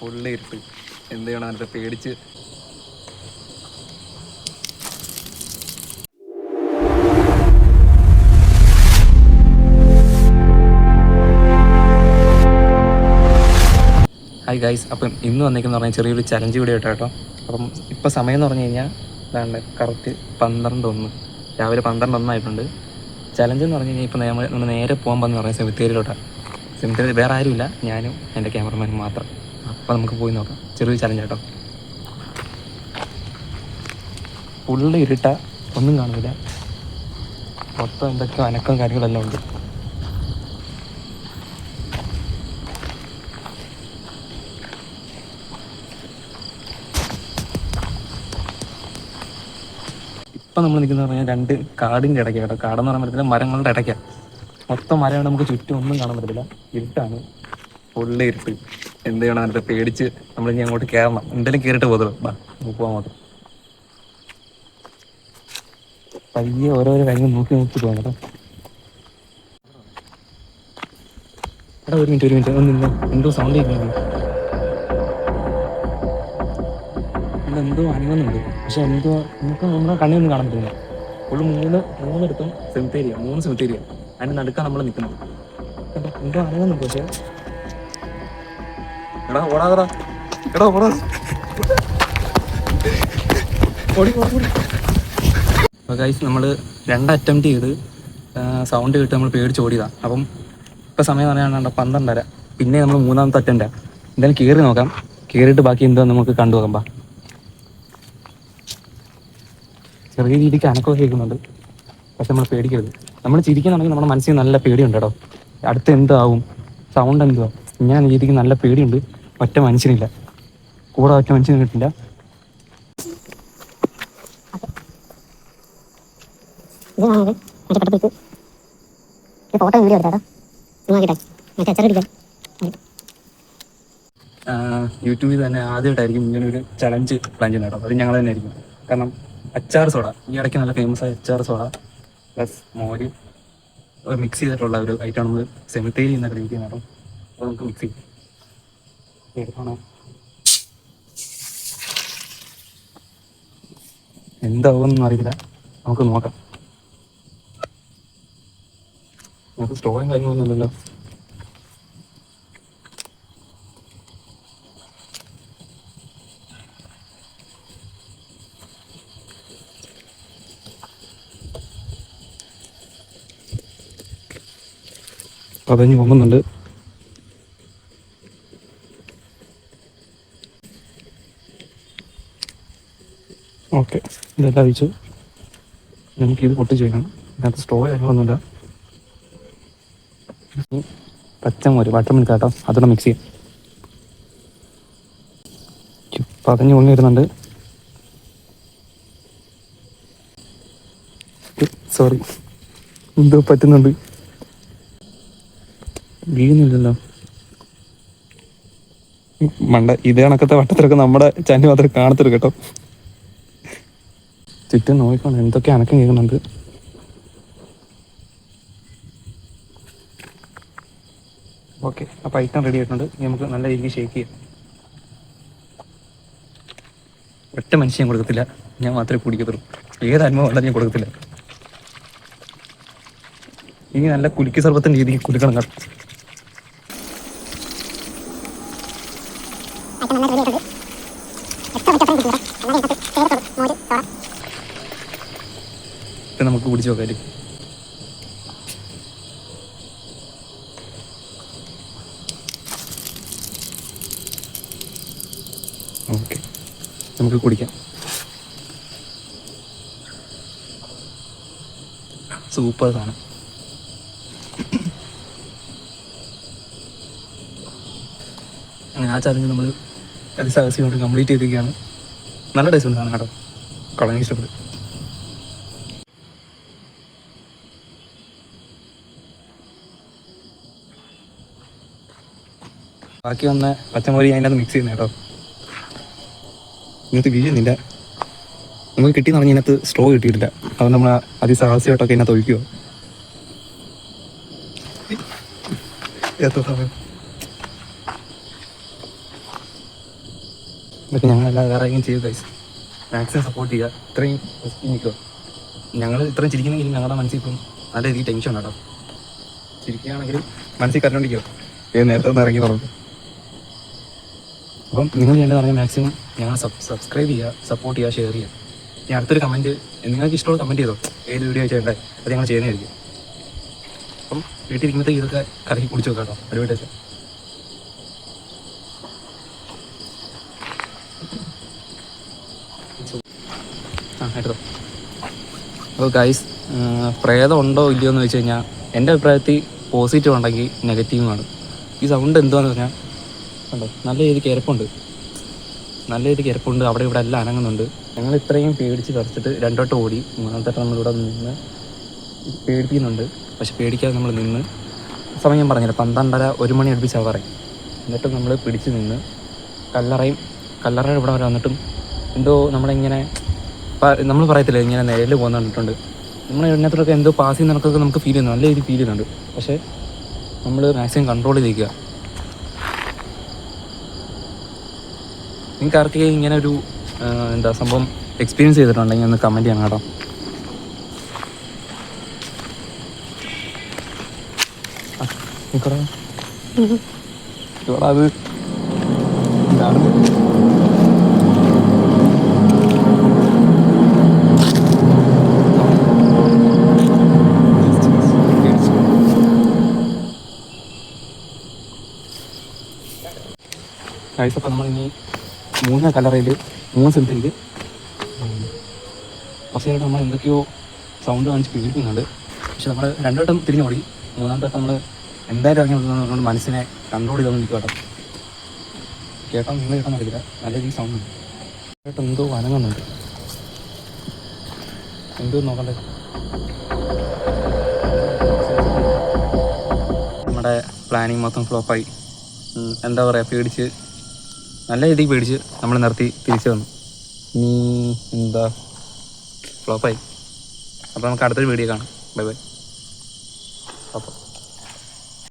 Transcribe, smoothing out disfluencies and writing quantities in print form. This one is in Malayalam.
ഉള്ളിരുട്ട് എന്ത് ചെയ്യണം എന്നിട്ട് പേടിച്ച്. ഹായ് ഗൈസ്, അപ്പം ഇന്ന് വന്നേക്കെന്ന് പറഞ്ഞാൽ ചെറിയൊരു ചലഞ്ച് വീഡിയോ കേട്ടോ. അപ്പം ഇപ്പോൾ സമയം എന്ന് പറഞ്ഞു കഴിഞ്ഞാൽ ഇതാണ് കറക്റ്റ് 12:01, രാവിലെ 12:01 ആയിട്ടുണ്ട്. ചലഞ്ച് എന്ന് പറഞ്ഞു കഴിഞ്ഞാൽ ഇപ്പോൾ നമ്മൾ നേരെ പോകാൻ പോകുന്ന പറഞ്ഞാൽ സെമിത്തേരിയിലോട്ടാണ്. സെമിത്തേരി വേറെ ആരുമില്ല, ഞാനും എൻ്റെ ക്യാമറമാനും മാത്രം. അപ്പോൾ നമുക്ക് പോയി നോക്കാം. ചെറിയൊരു ചലഞ്ച് കേട്ടോ. ഫുള്ള് ഇരുട്ട, ഒന്നും കാണില്ല. മൊത്തം എന്തൊക്കെ അനക്കം കാര്യങ്ങളെല്ലാം ഉണ്ട്. ഇപ്പം നമ്മൾ നിൽക്കുന്നത് പറഞ്ഞാൽ രണ്ട് കാടിൻ്റെ ഇടയ്ക്കാണ് കേട്ടോ. കാടെന്ന് പറയാൻ പറ്റത്തില്ല, മരങ്ങളുടെ ഇടയ്ക്കാണ്. മൊത്തം മരമാണ്, നമുക്ക് ചുറ്റും ഒന്നും കാണാൻ പറ്റത്തില്ല. ഇരുട്ടാണ്, ഫുള്ള് ഇരുട്ട്. എന്ത് ചെയ്യണം എന്നിട്ട് പേടിച്ച് നമ്മളിനി അങ്ങോട്ട് കയറണം. എന്തെങ്കിലും കയറിയിട്ട് പോകുള്ളൂ. നമുക്ക് പോകാൻ മാത്രം പയ്യെ ഓരോരോ കാര്യങ്ങൾ നോക്കി പോകാം കേട്ടോ. എടാ ഒരു മിനിറ്റ് ഒന്നില്ല, എന്തോ സൗണ്ട് കേൾക്കുന്നുണ്ട്. എന്തോ അനങ്ങുന്നുണ്ട്, പക്ഷെ എന്തോ നമുക്ക് നമ്മുടെ കണ്ണിയൊന്നും കാണാൻ പറ്റില്ല. ഫുള്ള് മൂന്നിടത്തും സെമിത്തേരിയ, 3 സെമിത്തേരിയ. അതിൻ്റെ നടുക്കാണ് നമ്മൾ നിൽക്കുന്നത്. എന്തോ അനങ്ങുന്നുണ്ട്, പക്ഷെ എടാ ഓടാതടാ, എടാ ഓടാ, ഓടി. അപ്പോൾ ഗൈസ്, നമ്മൾ 2 അറ്റംപ്റ്റ് ചെയ്ത് സൗണ്ട് കേട്ട് നമ്മൾ പേടിച്ച് ഓടിയതാണ്. അപ്പം ഇപ്പോൾ സമയം പറയാനാണ് 12:30. പിന്നെ നമ്മൾ 3ാമത്തെ അറ്റംപ്റ്റാണ്. എന്തായാലും കയറി നോക്കാം. കയറിയിട്ട് ബാക്കി എന്തോ നമുക്ക് കണ്ടു നോക്കാം. ചെറിയ രീതിക്ക് അനക്കമൊക്കെ കേൾക്കുന്നുണ്ട്, പക്ഷെ നമ്മൾ പേടിക്കരുത്. നമ്മൾ ചിരിക്കുന്നുണ്ടെങ്കിൽ നമ്മുടെ മനസ്സിൽ നല്ല പേടിയുണ്ട് കേട്ടോ. അടുത്ത് എന്താവും, സൗണ്ട് എന്തുവാ, ഇങ്ങനെ രീതിക്ക് നല്ല പേടിയുണ്ട്. ഒറ്റ മനുഷ്യനില്ല കൂടെ, ഒറ്റ മനുഷ്യന് കിട്ടില്ല. യൂട്യൂബിൽ തന്നെ ആദ്യമായിട്ടായിരിക്കും ഇങ്ങനൊരു ചലഞ്ച് പ്ലാൻ ചെയ്യുന്നത് കേട്ടോ. അത് ഞങ്ങൾ തന്നെ ആയിരിക്കും. കാരണം അച്ചാർ സോഡ ഈ ഇടയ്ക്ക് നല്ല ഫേമസ് ആയ അച്ചാർ സോഡ പ്ലസ് മോര് മിക്സ് ചെയ്തിട്ടുള്ള ഒരു ഐറ്റമാണ് നമ്മൾ സെമിത്തേരി എന്നൊക്കെ കഴിക്കുന്നത് കേട്ടോ. അപ്പോൾ നമുക്ക് മിക്സ് ചെയ്യാം. എടുക്കണോ, എന്താവുമെന്നൊന്നും അറിയില്ല, നമുക്ക് നോക്കാം. നമുക്ക് സ്റ്റോയും കാര്യങ്ങളൊന്നും ഇല്ലല്ലോ. പതഞ്ഞ് പോകുന്നുണ്ട്. ഓക്കെ, ഇതെല്ലാം അയച്ചു. നമുക്കിത് പൊട്ടിച്ച് വയ്ക്കണം. ഇതിനകത്ത് സ്റ്റോവ് കാര്യങ്ങളൊന്നുമില്ല. പച്ചമോര് ബട്ടർ മിൽക്ക് കേട്ടോ, അതോടെ മിക്സ് ചെയ്യും. പതഞ്ഞ് പൊങ്ങി വരുന്നുണ്ട്. സോറി, എന്തോ പറ്റുന്നുണ്ട്. വീഴുന്നില്ലല്ലോ. മണ്ട, ഇതേ കണക്കത്തെ വട്ടത്തിലൊക്കെ നമ്മുടെ ചാനൽ മാത്രമേ കാണത്തുള്ളൂ കേട്ടോ. ചുറ്റും നോക്കിക്കൊണ്ട് എന്തൊക്കെ അനക്കം കേൾക്കുന്നുണ്ട്. ഓക്കെ, അപ്പോൾ ഐറ്റം റെഡി ആയിട്ടുണ്ട്. നമുക്ക് നല്ല രീതിക്ക് ഷേക്ക് ചെയ്യാം. ഒറ്റ മനുഷ്യൻ കൊടുക്കത്തില്ല, ഞാൻ മാത്രമേ കുടിക്കത്തുള്ളൂ. ഏത് അനുഭവം ഉള്ളത് ഞാൻ കൊടുക്കത്തില്ല. ഇനി നല്ല കുലുക്കി സർബത്തിൻ്റെ രീതിക്ക് കുലുക്കണം കേട്ടോ. ഇപ്പം നമുക്ക് കുടിച്ച് നോക്കാം. ഓക്കെ, നമുക്ക് കുടിക്കാം. സൂപ്പർ സാധനം. അങ്ങനെ ആ ചലഞ്ച് നമ്മൾ അതിസാഹസികമായിട്ട് കംപ്ലീറ്റ് ചെയ്തിരിക്കുകയാണ്. നല്ല ടേസ്റ്റ് ഉണ്ട് സാധനം കേട്ടോ, കളഞ്ഞ് ഇഷ്ടപ്പെട്ടു. ബാക്കി വന്ന പച്ചമുളക് അതിൻ്റെ അത് മിക്സ് ചെയ്യുന്നത് കേട്ടോ. ഇതിനകത്ത് വീഴുന്നില്ല. നമുക്ക് കിട്ടിയെന്ന് പറഞ്ഞാൽ ഇതിനകത്ത് സ്ട്രോ കിട്ടിയിട്ടില്ല. അത് നമ്മൾ അതിസാഹസികമായിട്ടൊക്കെ ഇതിനകത്ത് ഒഴിക്കുമോ. എത്ര സമയം ഇതൊക്കെ ഞങ്ങളെല്ലാം വേറെ എങ്കിലും ചെയ്തു ഗൈസ്. മാക്സിമം സപ്പോർട്ട് ചെയ്യുക. ഇത്രയും നിൽക്കുക. ഞങ്ങൾ ഇത്രയും ചിരിക്കുന്നെങ്കിലും ഞങ്ങളുടെ മനസ്സിൽ ഇപ്പം നല്ല രീതിയിൽ ടെൻഷൻ ഉണ്ടാവും. ചിരിക്കുകയാണെങ്കിലും മനസ്സിൽ കരണ്ടോണ്ടിരിക്കുക നേരത്തെ ഒന്ന് ഇറങ്ങി പറഞ്ഞു. അപ്പം നിങ്ങൾ ചെയ്യേണ്ടതാണെങ്കിൽ മാക്സിമം ഞങ്ങൾ സബ്സ്ക്രൈബ് ചെയ്യുക, സപ്പോർട്ട് ചെയ്യുക, ഷെയർ ചെയ്യുക. ഇനി അടുത്തൊരു കമൻറ്റ് നിങ്ങൾക്ക് ഇഷ്ടമുള്ള കമൻറ്റ് ചെയ്തോ, ഏത് വീഡിയോ ചെയ്യേണ്ടത് അത് ഞങ്ങൾ ചെയ്യുന്നതായിരിക്കും. അപ്പം വീട്ടിലിരിക്കുമ്പോഴത്തേക്ക് ഇതൊക്കെ കറക്കി കുടിച്ച് വെക്കാം കേട്ടോ. പരിപാടിയൊക്കെ എടുത്തോ. അപ്പോൾ ഗൈസ്, പ്രേതം ഉണ്ടോ ഇല്ലയോ എന്ന് വെച്ച് കഴിഞ്ഞാൽ എൻ്റെ അഭിപ്രായത്തിൽ പോസിറ്റീവ് ഉണ്ടെങ്കിൽ നെഗറ്റീവുമാണ്. ഈ സൗണ്ട് എന്തുവാന്ന് പറഞ്ഞാൽ കണ്ടോ, നല്ല രീതിക്ക് ഇരപ്പുണ്ട്, നല്ല രീതിക്ക് ഇരപ്പുണ്ട്. അവിടെ ഇവിടെ എല്ലാം അനങ്ങുന്നുണ്ട്. ഞങ്ങൾ ഇത്രയും പേടിച്ച് കറച്ചിട്ട് രണ്ടോട്ട് ഓടി. മൂന്നാമത്തെ നമ്മളിവിടെ നിന്ന് പേടിപ്പിക്കുന്നുണ്ട്. പക്ഷെ പേടിക്കാതെ നമ്മൾ നിന്ന് സമയം പറഞ്ഞില്ല, 12:30 1 മണി അടുപ്പിച്ചാൽ പറയും. എന്നിട്ടും നമ്മൾ പിടിച്ച് നിന്ന് കല്ലറയുടെ ഇവിടെ വരെ വന്നിട്ടും എന്തോ നമ്മളിങ്ങനെ നമ്മൾ പറയത്തില്ല ഇങ്ങനെ നേരിൽ പോകുന്ന കണ്ടിട്ടുണ്ട്. നമ്മൾ ഇതിനകത്തൊക്കെ എന്തോ പാസ് ചെയ്യുന്ന കണക്കൊക്കെ നമുക്ക് ഫീൽ ചെയ്യുന്നു, നല്ല രീതിയിൽ ഫീൽ ചെയ്യുന്നുണ്ട്. പക്ഷേ നമ്മൾ മാക്സിമം കൺട്രോൾ ചെയ്തിരിക്കുക. നിങ്ങൾക്ക് ആർക്കെങ്കിലും ഇങ്ങനെ ഒരു എന്താ സംഭവം എക്സ്പീരിയൻസ് ചെയ്തിട്ടുണ്ടെങ്കിൽ ഒന്ന് കമൻറ്റ് ചെയ്യണം കേട്ടോ. അത് എന്താണ് കഴിച്ചപ്പോൾ നമ്മളിനി 3 കല്ലറയിൽ 3 സ്ഥലത്തേക്ക് കുറച്ചായിട്ട് നമ്മൾ എന്തൊക്കെയോ സൗണ്ട് കാണിച്ച് പേടിക്കുന്നുണ്ട്. പക്ഷെ നമ്മൾ 2 വട്ടം തിരിഞ്ഞു ഓടി. 3-ാമത്തെ വട്ടം നമ്മൾ എന്തായാലും ഇറങ്ങി കൊടുക്കുന്നത് മനസ്സിനെ കൺട്രോൾ ചെയ്തോണ്ട് നിൽക്കുക കേട്ടോ. കേട്ടോ നിങ്ങൾ കേട്ടോ അറിയില്ല, നല്ല രീതിയിൽ സൗണ്ട് ഉണ്ട് കേട്ടോ. എന്തോ അനങ്ങുന്നുണ്ട്, എന്തോ നോക്കണ്ടേ. നമ്മുടെ പ്ലാനിങ് മൊത്തം ഫ്ലോപ്പായി. എന്താ പറയുക, പേടിച്ച് നല്ല രീതിയിൽ പേടിച്ച് നമ്മൾ നിർത്തി തിരിച്ചു വന്നു. ഇനി എന്താ ഫ്ലോപ്പായി. അപ്പോൾ നമുക്ക് അടുത്തൊരു വീഡിയോ കാണാം. Bye bye. അപ്പോൾ